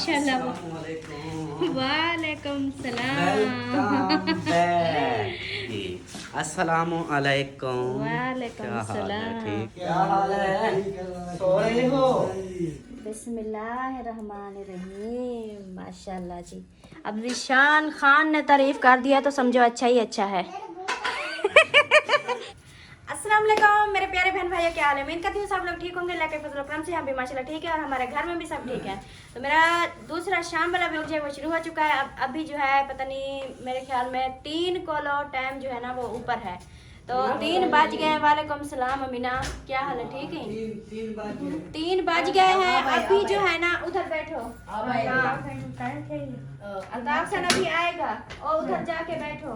माशाल्लाह। वालेकुम सलाम। अस्सलामु अलैकुम। वालेकुम सलाम। ठीक, क्या हाल है? सो रहे हो? बिस्मिल्लाहिर्रहमानिर्रहीम। माशाल्लाह जी। अब रिशान खान ने तारीफ कर दिया तो समझो अच्छा ही अच्छा है। अस्सलाम वालेकुम मेरे प्यारे बहन भाइयों, क्या हाल है? उम्मीद करती हूँ सब लोग ठीक होंगे। अल्लाह के फजल करम से हम भी माशाल्लाह ठीक है और हमारे घर में भी सब ठीक है। तो मेरा दूसरा शाम वाला व्लॉग जो है वो शुरू हो चुका है। अब अभी जो है पता नहीं मेरे ख्याल में 3 कॉलो टाइम जो है ना वो ऊपर है, तो 3 बज गए। वालेकुम सलाम अमीना, क्या हाल है? ठीक है, 3 बज गए हैं। अभी जो है ना उधर बैठो, अल्ताफ सन अभी आएगा और उधर जाके बैठो।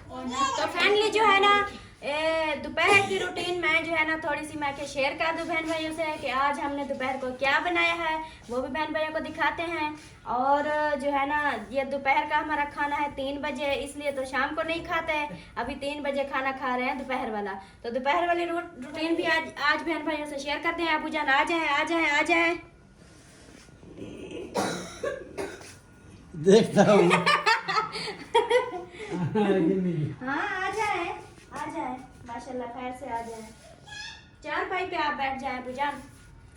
तो फाइनली जो है ना दोपहर की रूटीन में जो है ना थोड़ी सी मैं शेयर कर दूं बहन भाइयों से कि आज हमने दोपहर को क्या बनाया है, वो भी बहन भाइयों को दिखाते हैं। और जो है ना ये दोपहर का हमारा खाना है 3 बजे, इसलिए तो शाम को नहीं खाते हैं, अभी 3 बजे खाना खा रहे हैं दोपहर वाला। तो दोपहर वाली रूटीन भी आज बहन भाइयों से शेयर करते हैं। अबू जान आ जाए आ जाए आ जाए। देखता हूँ। हाँ आ जाए आ जाए, माशाल्लाह खैर से आ जाए। चारपाई पे आप बैठ जाएं बुजान,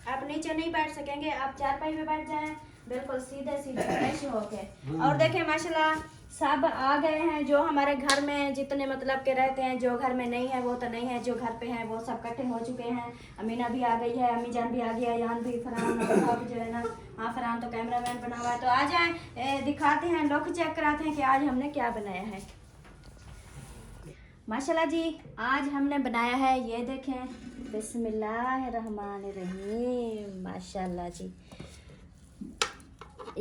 आप नीचे नहीं बैठ सकेंगे, आप चारपाई पे बैठ जाएं बिल्कुल सीधे सीधे फ्रेश होके। और देखें माशाल्लाह सब आ गए हैं जो हमारे घर में जितने मतलब के रहते हैं। जो घर में नहीं है वो तो नहीं है, जो घर पे हैं वो सब इकट्ठे हो चुके हैं। अमीना भी आ गई है, अम्मी जान भी आ गया, यान भी, फरहान और सब जो है ना। हाँ फरहान तो कैमरामैन बना हुआ है, तो आ जाए दिखाते हैं, लोग चेक कराते हैं कि आज हमने क्या बनाया है। माशाल्लाह जी आज हमने बनाया है, ये देखें, बिस्मिल्लाहिर्रहमानिर्रहीम। माशाल्लाह जी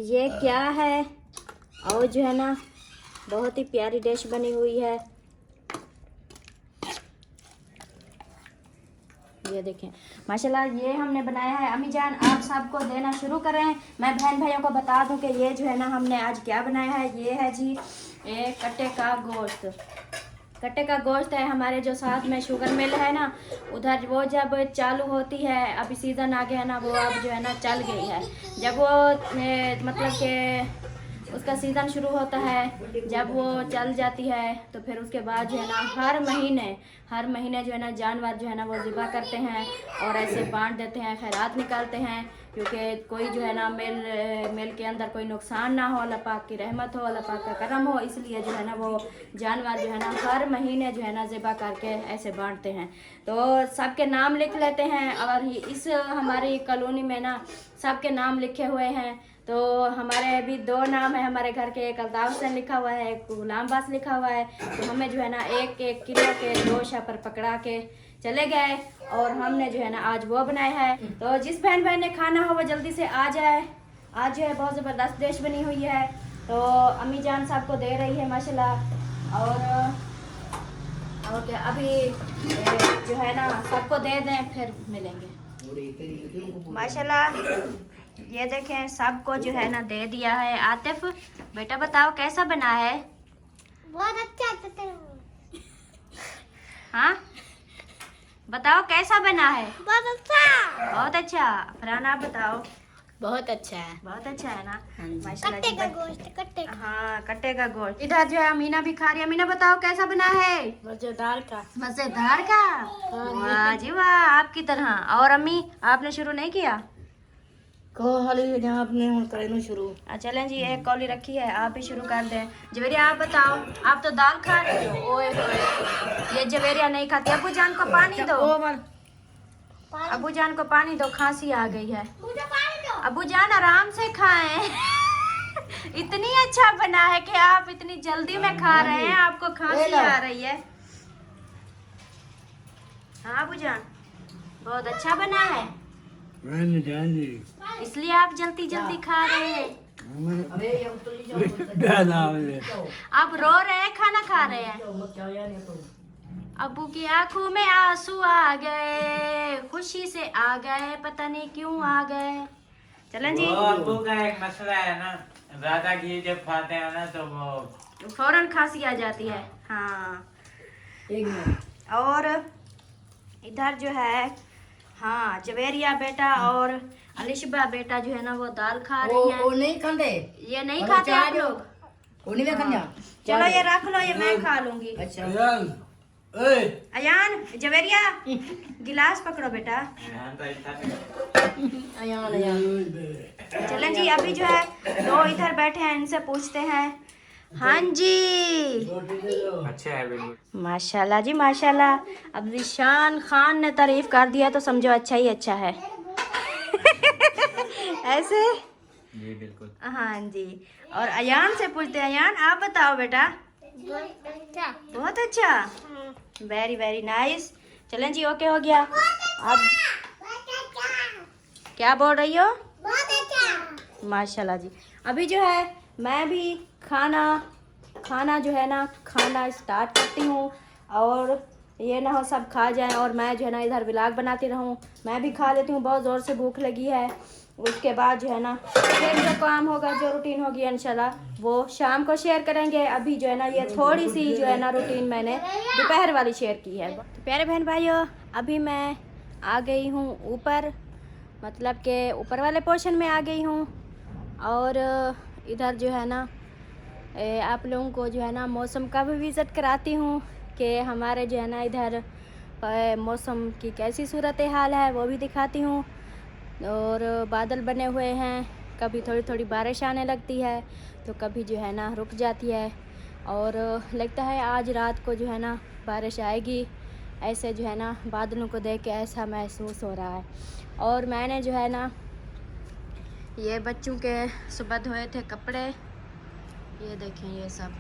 ये क्या है, और जो है ना बहुत ही प्यारी डिश बनी हुई है। ये देखें माशाल्लाह ये हमने बनाया है। अम्मी जान आप सबको देना शुरू करें, मैं बहन भाइयों को बता दूं कि ये जो है ना हमने आज क्या बनाया है। ये है जी एक कट्टे का गोश्त। कट्टे का गोश्त है हमारे जो साथ में शुगर मिल है ना, उधर वो जब चालू होती है, अभी सीज़न आ गया है ना, वो अब जो है ना चल गई है। जब वो मतलब कि उसका सीज़न शुरू होता है, जब वो चल जाती है तो फिर उसके बाद जो है ना हर महीने जो है ना जानवर जो है ना वो ज़िबा करते हैं और ऐसे बांट देते हैं, खैरात निकालते हैं, क्योंकि कोई जो है ना मेल के अंदर कोई नुकसान ना हो, अल्लाह पाक की रहमत हो, अल्लाह पाक का करम हो, इसलिए जो है ना वो जानवर जो है ना हर महीने जो है ना ज़िबा करके ऐसे बांटते हैं। तो सबके नाम लिख लेते हैं और इस हमारी कॉलोनी में ना सबके नाम लिखे हुए हैं। तो हमारे अभी 2 नाम है हमारे घर के, एक अल्ताफ हुसैन लिखा हुआ है, एक गुलाम बास लिखा हुआ है। तो हमें जो है ना 1-1 किलो के 2 पर पकड़ा के चले गए और हमने जो है ना आज वो बनाया है। तो जिस बहन भाई ने खाना हो वो जल्दी से आ जाए। आज जो है बहुत ज़बरदस्त डिश बनी हुई है, तो अम्मी जान साहब को दे रही है माशाल्लाह। और क्या अभी जो है ना सबको दे दें फिर मिलेंगे। माशाल्लाह ये देखें सबको जो है ना दे दिया है। आतिफ बेटा बताओ कैसा बना है? बहुत अच्छा। हाँ बताओ कैसा बना है? बहुत अच्छा। बहुत अच्छा। फरहान आप बताओ। बहुत अच्छा है। बहुत अच्छा है ना? माशाल्लाह कट्टे जी। का गोश्त, कट्टे का। हाँ कट्टे का गोश्त। इधर जो है अमीना भी खा रही है। अमीना बताओ कैसा बना है? मजेदार का। मजेदार का। वाह जी वाह, आपकी तरह। और अम्मी आपने शुरू नहीं किया? आपने शुरू। चलें जी एक कौली रखी है, आप ही शुरू कर दें। जवेरिया आप बताओ, आप तो दाल खा रहे हो। ओए होए ये जवेरिया नहीं खाती। अबू जान को पानी दो, अबू जान को पानी दो, खांसी आ गई है। अबू जान आराम से खाएं। इतनी अच्छा बना है कि आप इतनी जल्दी में खा रहे हैं, आपको खांसी आ रही है। हाँ अबू जान बहुत अच्छा बना है, इसलिए आप जल्दी जल्दी खा रहे हैं। आप रो रहे हैं खाना खा रहे हैं? अबू की आंखों में आंसू आ गए, खुशी से आ गए, पता नहीं क्यों आ गए। चलें जी। अबू का एक मसला है ना, ज्यादा घी जब खाते हैं ना तो वो फौरन खांसी आ जाती है। हाँ और इधर जो है हाँ जवेरिया बेटा और अलिशबा बेटा जो है ना वो दाल खा वो रही है। नहीं खाते। ये नहीं खाते आप लोग? वो नहीं खाते। चलो ये रख लो, ये मैं खा लूंगी। अच्छा अयान जवेरिया गिलास पकड़ो बेटा। अयान अयान। चलें जी, अभी जो है दो इधर बैठे हैं, इनसे पूछते हैं। हाँ जी, अच्छा है बिल्कुल। माशाल्लाह जी माशाल्लाह। अब रिशान खान ने तारीफ कर दिया तो समझो अच्छा ही अच्छा है। ऐसे जी बिल्कुल। हाँ जी। और अयान से पूछते हैं, अयान आप बताओ बेटा। बहुत अच्छा, वेरी वेरी नाइस। चलें जी, ओके हो गया। अब क्या बोल रही हो? माशाल्लाह जी। अभी जो है मैं भी खाना जो है ना खाना स्टार्ट करती हूँ, और ये ना हो सब खा जाएं और मैं जो है ना इधर व्लॉग बनाती रहूँ। मैं भी खा लेती हूँ, बहुत ज़ोर से भूख लगी है। उसके बाद जो है ना फिर जो काम होगा, जो रूटीन होगी इंशाल्लाह वो शाम को शेयर करेंगे। अभी जो है ना ये थोड़ी सी जो है ना रूटीन मैंने दोपहर वाली शेयर की है। तो प्यारे बहन भाइयों, अभी मैं आ गई हूँ ऊपर, मतलब कि ऊपर वाले पोर्शन में आ गई हूँ। और इधर जो है ना आप लोगों को जो है ना मौसम का भी विज़िट कराती हूँ कि हमारे जो है ना इधर मौसम की कैसी सूरत हाल है, वो भी दिखाती हूँ। और बादल बने हुए हैं, कभी थोड़ी थोड़ी बारिश आने लगती है तो कभी जो है ना रुक जाती है, और लगता है आज रात को जो है ना बारिश आएगी। ऐसे जो है ना बादलों को देख के ऐसा महसूस हो रहा है। और मैंने जो है ना ये बच्चों के सुबह धोए थे कपड़े, ये देखें ये सब।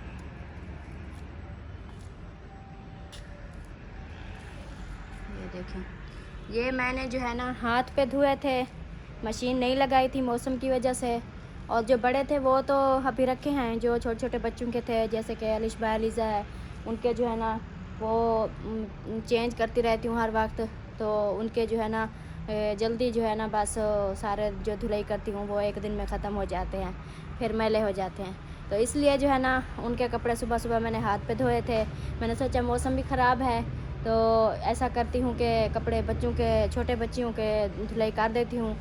ये देखें, ये मैंने जो है ना हाथ पे धोए थे, मशीन नहीं लगाई थी मौसम की वजह से। और जो बड़े थे वो तो अभी रखे हैं, जो छोटे छोटे बच्चों के थे जैसे कि अलिशबा अलीज़ा है, उनके जो है ना वो चेंज करती रहती हूँ हर वक्त। तो उनके जो है ना जल्दी जो है ना बस सारे जो धुलाई करती हूँ वो एक दिन में ख़त्म हो जाते हैं, फिर मैले हो जाते हैं। तो इसलिए जो है ना उनके कपड़े सुबह सुबह मैंने हाथ पे धोए थे। मैंने सोचा मौसम भी ख़राब है तो ऐसा करती हूँ कि कपड़े बच्चों के, छोटे बच्चियों के धुलाई कर देती हूँ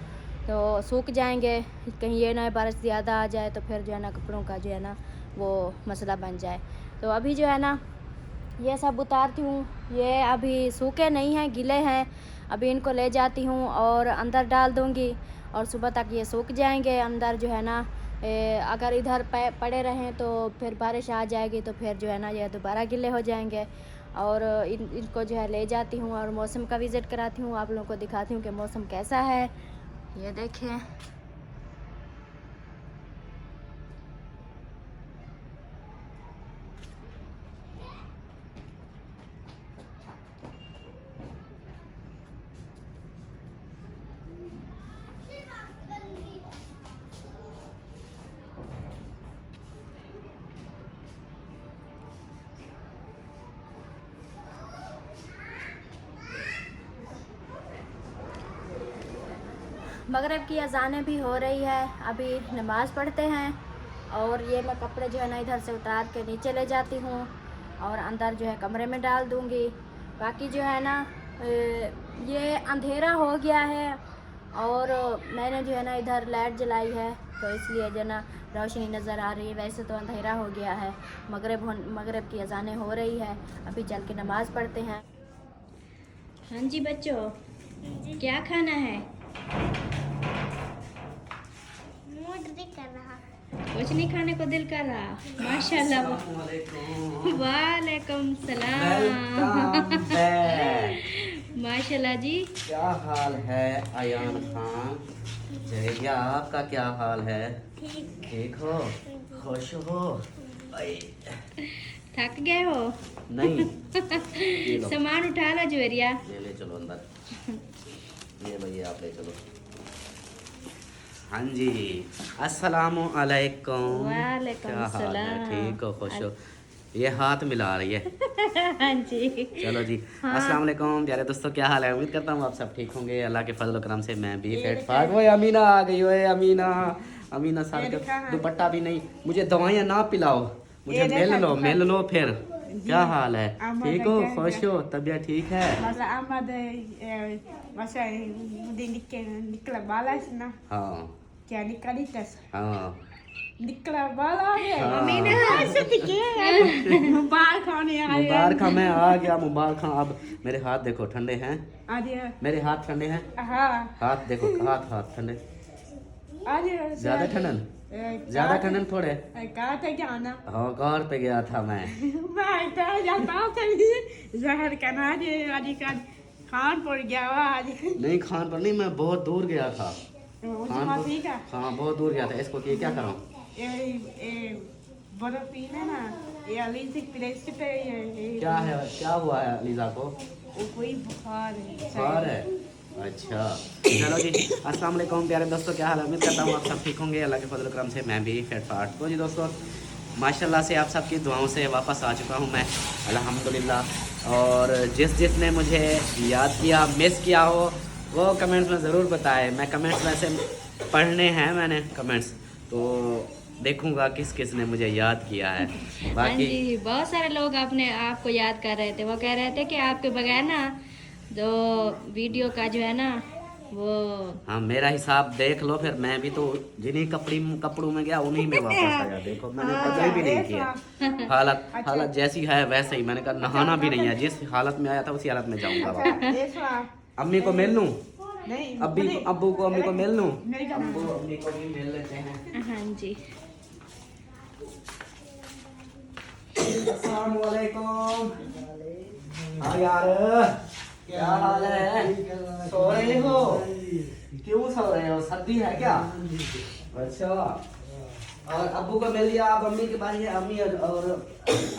तो सूख जाएंगे। कहीं ये ना बारिश ज़्यादा आ जाए तो फिर जो है ना कपड़ों का जो है ना वो मसला बन जाए। तो अभी जो है ना ये सब उतारती हूँ। ये अभी सूखे नहीं हैं, गीले हैं। अभी इनको ले जाती हूँ और अंदर डाल दूँगी और सुबह तक ये सूख जाएंगे। अंदर जो है ना अगर इधर पड़े रहें तो फिर बारिश आ जाएगी तो फिर जो है ना ये दोबारा गीले हो जाएंगे। और इनको जो है ले जाती हूँ और मौसम का विज़िट कराती हूँ, आप लोगों को दिखाती हूँ कि मौसम कैसा है। ये देखें, मगरिब की अज़ानें भी हो रही है। अभी नमाज़ पढ़ते हैं और ये मैं कपड़े जो है ना इधर से उतार के नीचे ले जाती हूँ और अंदर जो है कमरे में डाल दूँगी। बाकी जो है ना ये अंधेरा हो गया है और मैंने जो है ना इधर लाइट जलाई है तो इसलिए जो ना रोशनी नज़र आ रही है। वैसे तो अंधेरा हो गया है, मगरिब की अज़ानें हो रही है। अभी चल के नमाज़ पढ़ते हैं। हाँ जी बच्चों, क्या खाना है? कुछ नहीं खाने को दिल कर रहा? माशाल्लाह, वालेकुम सलाम। माशाल्लाह जी। क्या हाल है अयान खान? जया, आपका क्या हाल है? ठीक हो? खुश हो? थक गए हो? नहीं। सामान उठा लो जुएरिया। ले चलो अंदर। ये भैया आप ले चलो। हाँ जी, अस्सलामु अलैकुम। वालेकुम क्या हाल है? सलाम। ठीक हो? खुश हो? ये हाथ मिला रही है। हाँ जी। चलो जी। हाँ। अस्सलाम वालेकुम प्यारे दोस्तों, क्या हाल है? उम्मीद करता हूँ आप सब ठीक होंगे। अल्लाह के फजल करम से मैं भी फिट फाट। वो अमीना आ गई। ओए अमीना सर के दुपट्टा भी नहीं। मुझे दवाइयाँ ना पिलाओ, मुझे मिल लो फिर। क्या हाल है? Ahmad ठीक हो? Agar खुश हो? तबीयत ठीक है? Masa Ahmad masa di nikla balas na हाँ kya nikalitas हाँ nikla bala है हाँ। मम्मी ने ऐसे दिखे मुबारक खाने आए मुबारक खां, मैं आ गया मुबारक खां। अब मेरे हाथ देखो ठंडे हैं, आज मेरे हाथ ठंडे हैं। हाँ हाथ देखो, हाथ ठंडे। आज ज्यादा ठंडन? ज्यादा ठंडन थोड़े? कहा था क्या आना हाँ कार पे गया था मैं। मैं तो जाता था जहर का ना आज का खान पड़ गया आज नहीं खान पर नहीं, मैं बहुत दूर गया था। उसमें ठीक है हाँ बहुत दूर गया था। इसको क्या करूँ? बर्फ पीना ना ये अलीजिक प्लेस पे क्या है, क्या हुआ है अलीजा को? वो कोई बुखार है बुखार है? अच्छा चलो जी। अस्सलाम वालेकुम प्यारे दोस्तों, क्या हाल है? उम्मीद करता हूँ आप सब ठीक होंगे। अल्लाह के फजल करम से मैं भी फिट फाट। तो जी दोस्तों, माशाल्लाह से आप सबकी दुआओं से वापस आ चुका हूँ मैं, अल्हम्दुलिल्लाह। और जिसने मुझे याद किया, मिस किया हो, वो कमेंट्स में ज़रूर बताए। मैं कमेंट्स वैसे पढ़ने हैं मैंने कमेंट्स, तो देखूंगा किस किस ने मुझे याद किया है। हाँ बाकी जी, बहुत सारे लोग अपने आपको याद कर रहे थे। वो कह रहे थे कि आपके बगैर ना जो वीडियो का जो है ना वो हाँ मेरा हिसाब देख लो फिर। मैं भी तो जिन्हीं कपड़ों में गया उन्हीं में वापस आया। देखो मैंने बदल भी नहीं किया। हालत जैसी है वैसे ही। मैंने कहा नहाना भी नहीं है, जिस हालत में आया था उसी हालत में जाऊंगा वापस। अम्मी को मिल लूं? नहीं अब्बू को अम्मी को मिल लूं? नहीं करना। अब्बू अम्मी को भी मिल लेते हैं। हाँ जी। अस्सलाम वालेकुम। हाँ यार क्या हाल है? सो रहे हो? क्यों सो रहे हो? सर्दी है क्या? अच्छा। और अब्बू को मिल लिया, आप अम्मी के पास है। अम्मी और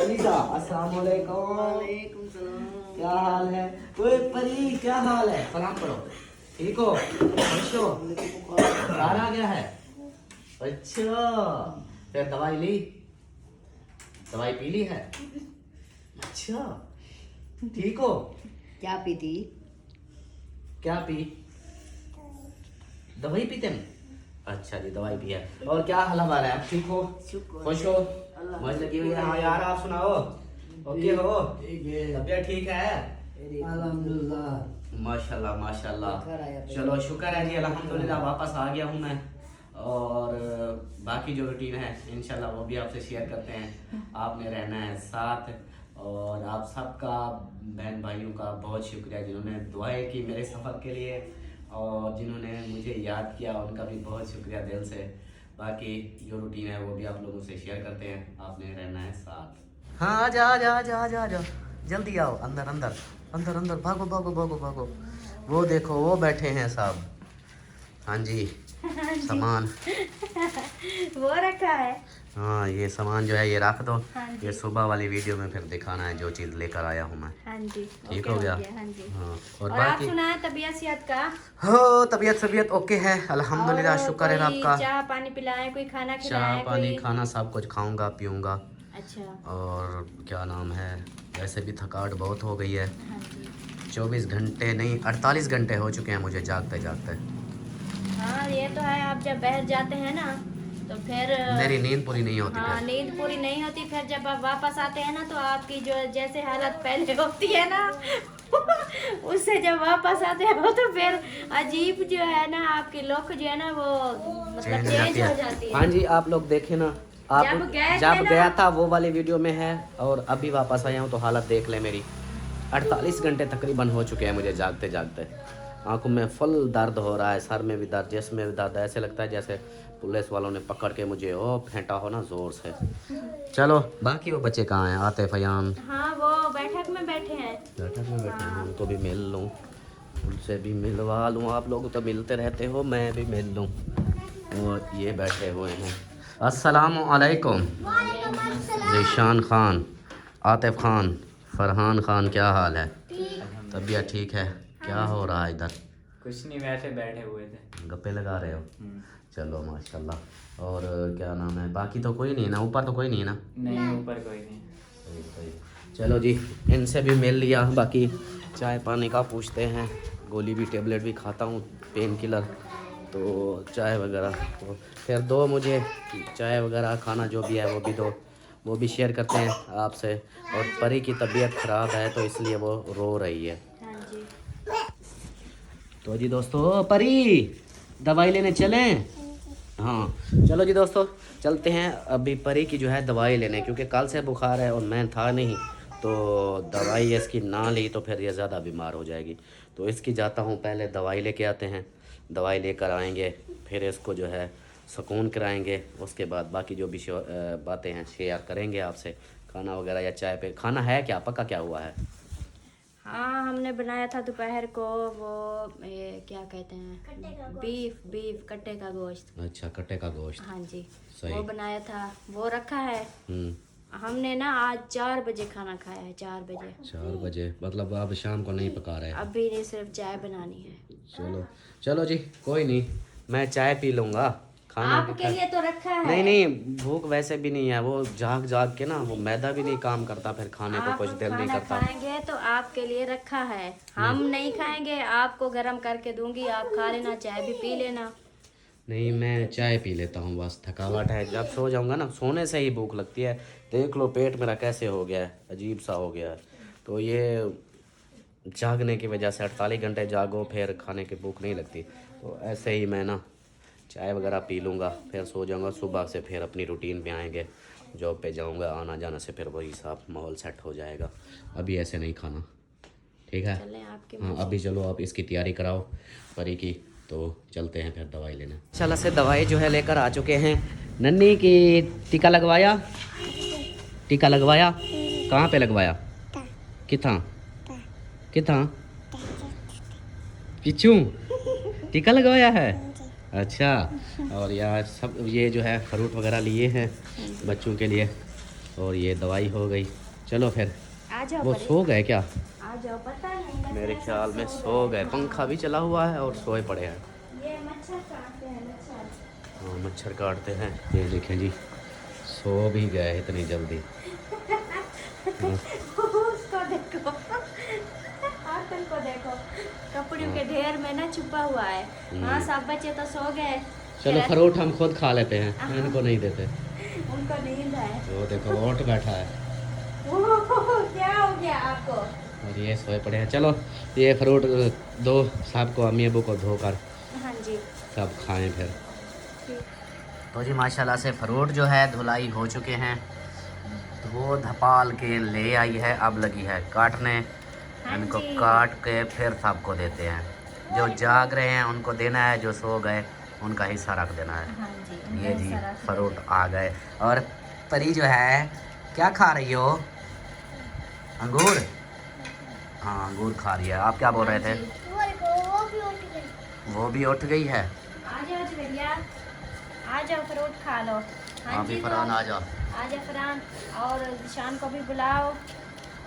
अलीजा। अस्सलाम वालेकुम। क्या हाल है? ओए परी क्या हाल है? सलाम करो। ठीक हो? खुश हो? बुखार आ गया है? अच्छा फिर दवाई ली? दवाई पी ली है? अच्छा ठीक हो? क्या पीती क्या पी? दवाई पीते हैं? अच्छा जी दवाई पी है। और क्या हाल है? आप ठीक हो? खुश हो? मौज लगी हुई है? हाँ यार आप सुनाओ, ओके हो? तबीयत ठीक है? अल्हम्दुलिल्लाह माशाल्लाह माशाल्लाह। शुक्र है। चलो शुक्र है जी, अल्हम्दुलिल्लाह वापस आ गया हूँ मैं। और बाकी जो रूटीन है इंशाल्लाह वो भी आपसे शेयर करते हैं। आपने रहना है साथ। और आप सबका, बहन भाइयों का बहुत शुक्रिया जिन्होंने दुआएं की मेरे सफ़र के लिए, और जिन्होंने मुझे याद किया उनका भी बहुत शुक्रिया दिल से। बाकी जो रूटीन है वो भी आप लोगों से शेयर करते हैं। आपने रहना है साथ। हाँ आ जा जल्दी आओ। अंदर अंदर अंदर अंदर भागो भागो भागो भागो। वो देखो वो बैठे हैं साहब। हाँ जी सामान वो रखा है। हाँ ये सामान जो है ये रख दो। हाँ जी। ये सुबह वाली वीडियो में फिर दिखाना है जो चीज़ लेकर आया हूँ मैं। हाँ जी ठीक ओके हो गया? हाँ जी। हाँ और आप बाकी सुनाए तबीयत सेहत का? हो तबीयत ओके है अल्हम्दुलिल्लाह, और शुक्र है कोई आपका। चाह पानी पिलाए, कोई खाना चाय खिलाए, पानी कोई? खाना सब कुछ खाऊंगा पीऊंगा। अच्छा और क्या नाम है, वैसे भी थकावट बहुत हो गई है। हाँ जी। 24 घंटे नहीं 48 घंटे हो चुके हैं मुझे जागते जागते। हाँ ये तो है, आप जब बैठ जाते हैं ना तो फिर मेरी नींद पूरी नहीं होती हाँ फिर। नींद पूरी नहीं होती। फिर जब आप वापस आते हैं ना तो आपकी जो जैसे हालत पहले होती है ना उससे जब वापस आते हो तो फिर अजीब जो है ना आपकी लुक जो है ना वो मतलब चेंज हो जाती है। हाँ जी आप लोग देखें ना, आप जब गए थे जब ना- गया था वो वाली वीडियो में है, और अभी वापस आया हूँ तो हालत देख ले मेरी। 48 घंटे तकरीबन हो चुके हैं मुझे जागते जागते। आंखों में फुल दर्द हो रहा है, सर में भी दर्द, जिस्म में भी दर्द। ऐसे लगता है जैसे पुलिस वालों ने पकड़ के मुझे ओ फेंटा हो ना जोर से। चलो बाकी वो बच्चे कहाँ हैं? आते फयान हाँ वो बैठक में बैठे हैं। बैठक में बैठे हैं, उनको भी मिल लूँ, उनसे भी मिलवा लूँ। आप लोग तो मिलते रहते हो, मैं भी मिल लूँ। और ये बैठे हुए हैं। अस्सलामु अलैकुम। ज़ीशान खान, आतिफ खान, फरहान खान, क्या हाल है? तबीयत ठीक है? क्या हो रहा है इधर? कुछ नहीं, वैसे बैठे हुए थे। गप्पे लगा रहे हो? चलो माशाल्लाह। और क्या नाम है, बाकी तो कोई नहीं ना? ऊपर तो कोई नहीं है ना? नहीं ऊपर कोई नहीं। सही सही। चलो जी इनसे भी मिल लिया। बाकी चाय पानी का पूछते हैं। गोली भी टेबलेट भी खाता हूँ, पेन किलर, तो चाय वगैरह तो फिर दो मुझे चाय वगैरह खाना जो भी है वो भी दो। वो भी शेयर करते हैं आपसे। और परी की तबीयत ख़राब है तो इसलिए वो रो रही है। हाँ जी। तो जी दोस्तों, परी दवाई लेने चलें? हाँ चलो जी दोस्तों, चलते हैं अभी परी की जो है दवाई लेने, क्योंकि कल से बुखार है और मैं था नहीं, तो दवाई इसकी ना ली तो फिर ये ज़्यादा बीमार हो जाएगी। तो इसकी जाता हूँ, पहले दवाई लेके आते हैं, दवाई लेकर आएंगे, फिर इसको जो है सुकून कराएंगे। उसके बाद बाकी जो भी बातें हैं शेयर करेंगे आपसे। खाना वगैरह या चाय पे खाना है क्या, पक्का क्या हुआ है? हाँ, हमने बनाया था दोपहर को वो क्या कहते हैं, बीफ कट्टे का गोश्त। अच्छा, कट्टे का गोश्त। हाँ जी, सही। वो बनाया था, वो रखा है। हमने ना आज 4 बजे खाना खाया है, 4 बजे। 4 बजे मतलब अब शाम को नहीं पका रहे? अभी नहीं, सिर्फ चाय बनानी है। चलो चलो जी, कोई नहीं, मैं चाय पी लूँगा। खाना आपके लिए तो रखा है। नहीं नहीं, भूख वैसे भी नहीं है, वो जाग जाग के ना वो मैदा भी नहीं काम करता, फिर खाने को कुछ दिल नहीं करता। खाएंगे तो आपके लिए रखा है, हम नहीं खाएंगे, आपको गरम करके दूंगी, आप खा लेना, चाय भी पी लेना। नहीं, मैं चाय पी लेता हूँ, बस थकावट है, जब सो जाऊँगा ना, सोने से ही भूख लगती है। देख लो पेट मेरा कैसे हो गया है, अजीब सा हो गया है। तो ये जागने की वजह से 48 घंटे जागो फिर खाने की भूख नहीं लगती। तो ऐसे ही मैं ना चाय वगैरह पी लूँगा, फिर सो जाऊँगा। सुबह से फिर अपनी रूटीन पे आएंगे, जॉब पे जाऊँगा, आना जाना से फिर वही सब माहौल सेट हो जाएगा। अभी ऐसे नहीं खाना, ठीक है? हाँ अभी चलो, आप इसकी तैयारी कराओ परी की, तो चलते हैं फिर दवाई लेने। इंशाल्लाह से दवाई जो है लेकर आ चुके हैं। नन्नी की टीका लगवाया? टीका लगवाया? कहाँ पे लगवाया? कितना कितना पिछू टीका लगवाया है? अच्छा। और यार सब ये जो है फ्रूट वगैरह लिए हैं बच्चों के लिए, और ये दवाई हो गई। चलो फिर। आ जाओ। वो सो गए क्या? आ जाओ, पता नहीं मेरे ख्याल में सो गए, पंखा भी चला हुआ है और सोए पड़े हैं। ये मच्छर काटते हैं, मच्छर। हाँ मच्छर काटते हैं। ये देखें जी, सो भी गए इतनी जल्दी। उसको देखो, आतन को देखो, कपड़ों के ढेर में ना छुपा हुआ है। हाँ, सब बच्चे तो सो गए। चलो फ्रूट हम खुद खा लेते हैं, इनको नहीं देते। उनको नींद है। वो देखो ओट बैठा है। क्या हो गया आपको? और ये सोए पड़े हैं। चलो ये फ्रूट दो सबको, अम्मी अबू को धोकर हाँ जी, सब खाएं फिर। तो जी माशाल्लाह से फ्रूट जो है धुलाई हो चुके हैं, धो धपाल के ले आई है, अब लगी है काटने। इनको काट के फिर सबको देते हैं, जो जाग रहे हैं उनको देना है, जो सो गए उनका हिस्सा रख देना है। हाँ जी, ये जी फ्रूट आ गए। और परी जो है क्या खा रही हो? अंगूर? हाँ अंगूर खा रही है। आप क्या बोल रहे थे? वो भी उठ गई है। आ जाओ भैया, आ जाओ फ्रूट खा लो। हाँ जी, फरहान आ जाओ। आ जाओ फरहान, और शान को भी बुलाओ।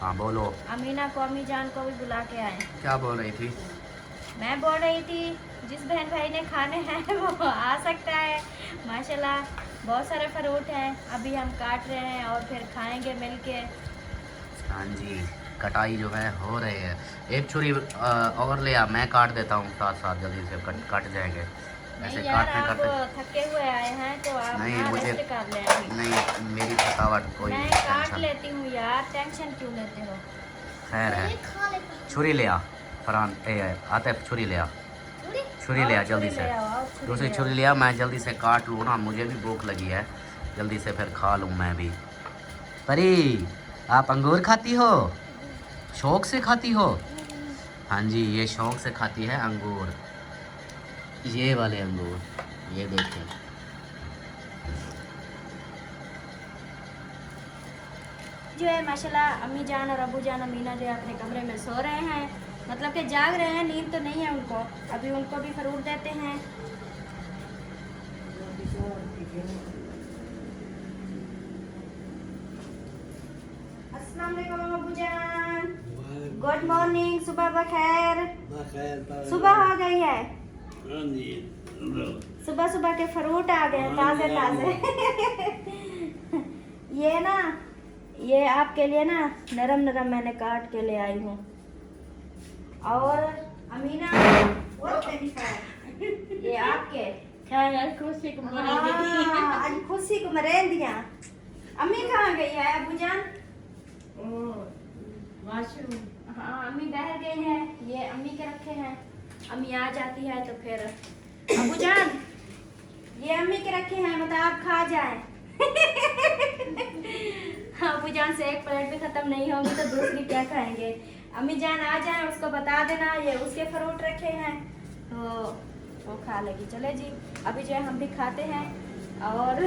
हाँ बोलो। अमीना को, अम्मी जान को भी बुला के आए। क्या बोल रही थी? मैं बोल रही थी जिस बहन भाई ने खाने हैं वो आ सकता है। माशाल्लाह बहुत सारे फ्रूट हैं, अभी हम काट रहे हैं और फिर खाएंगे मिलके। हाँ जी, कटाई जो है हो रही है। एक छुरी और ले आ, मैं काट देता हूँ साथ साथ, जल्दी से कट जाएंगे। ऐसे नहीं यार, काटते आप काटते थके हुए आए हैं तो आप नहीं, ना मुझे रेस्ट कर लें। नहीं, मेरी थकावट कोई मैं काट टेंशन। लेती हूँ यार, टेंशन क्यों लेते हो? खैर है, छुरी ले आ फरहान, आते छुरी ले आ, छुरी ले आ जल्दी से, दूसरी छुरी ले आ। मैं जल्दी से काट लूँ ना, मुझे भी भूख लगी है, जल्दी से फिर खा लूँ मैं भी। परी आप अंगूर खाती हो? शौक से खाती हो? हाँ जी, ये शौक से खाती है अंगूर, ये वाले अंगूर, ये देखें। जो है माशाल्लाह अम्मी जान और अबू जान, अमीना जो है अपने कमरे में सो रहे हैं, मतलब कि जाग रहे हैं, नींद तो नहीं है उनको। अभी उनको भी फ्रूट देते हैं। अस्सलाम वालेकुम अबू जान, गुड मॉर्निंग, सुबह बखैर। सुबह हो गई है, सुबह सुबह के फ्रूट आ गए ताज़े ताज़े। ये ना, ये आपके लिए ना नरम नरम मैंने काट के ले आई हूँ। और अमीना ये आपके खुशी को आज खुशी को मरें दिया। अम्मी कहाँ गई है अबू जान? वाशरूम हाँ अम्मी बाहर गई है, ये अम्मी के रखे हैं। अम्मी आ जाती है तो फिर अबू जान ये अम्मी के रखे हैं, मतलब आप खा जाएं। अबू जान से एक प्लेट भी खत्म नहीं होगी तो दूसरी क्या खाएंगे। अम्मी जान आ जाएं, उसको बता देना ये उसके फ्रूट रखे हैं तो वो खा लेगी। चले जी अभी जो है हम भी खाते हैं और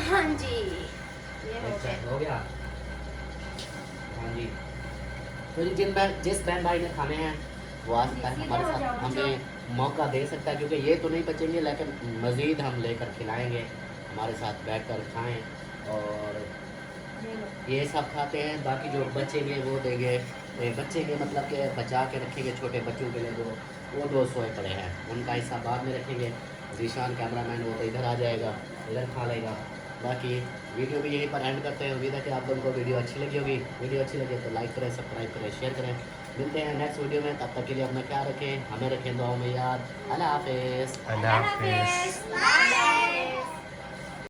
हाँ जी ये हो गया। हो गया। हाँ जी, तो जिस बहन भाई ने खाने हैं वो आ सकता है हमारे साथ, हमें मौका दे सकता है, क्योंकि ये तो नहीं बचेंगे लेकिन मज़ीद हम लेकर खिलाएंगे, हमारे साथ बैठकर खाएं और ये सब खाते हैं। बाकी जो बचेंगे वो देंगे, बचेंगे मतलब कि बचा के रखेंगे छोटे बच्चों के लिए, वो 2 सोए पड़े हैं, उनका हिस्सा बाद में रखेंगे। जीशान कैमरामैन वो तो इधर आ जाएगा, इधर खा लेगा। बाकी वीडियो भी यहीं पर एंड करते हैं। उम्मीद है कि आप लोगों को वीडियो अच्छी लगी होगी। वीडियो अच्छी लगे तो लाइक करें, सब्सक्राइब करें, शेयर करें। मिलते हैं नेक्स्ट वीडियो में, तब तक के लिए अपना ख्याल रखें, हमें रखें दुआओं में याद। अल्लाह हाफिज़। अल्लाह हाफिज़।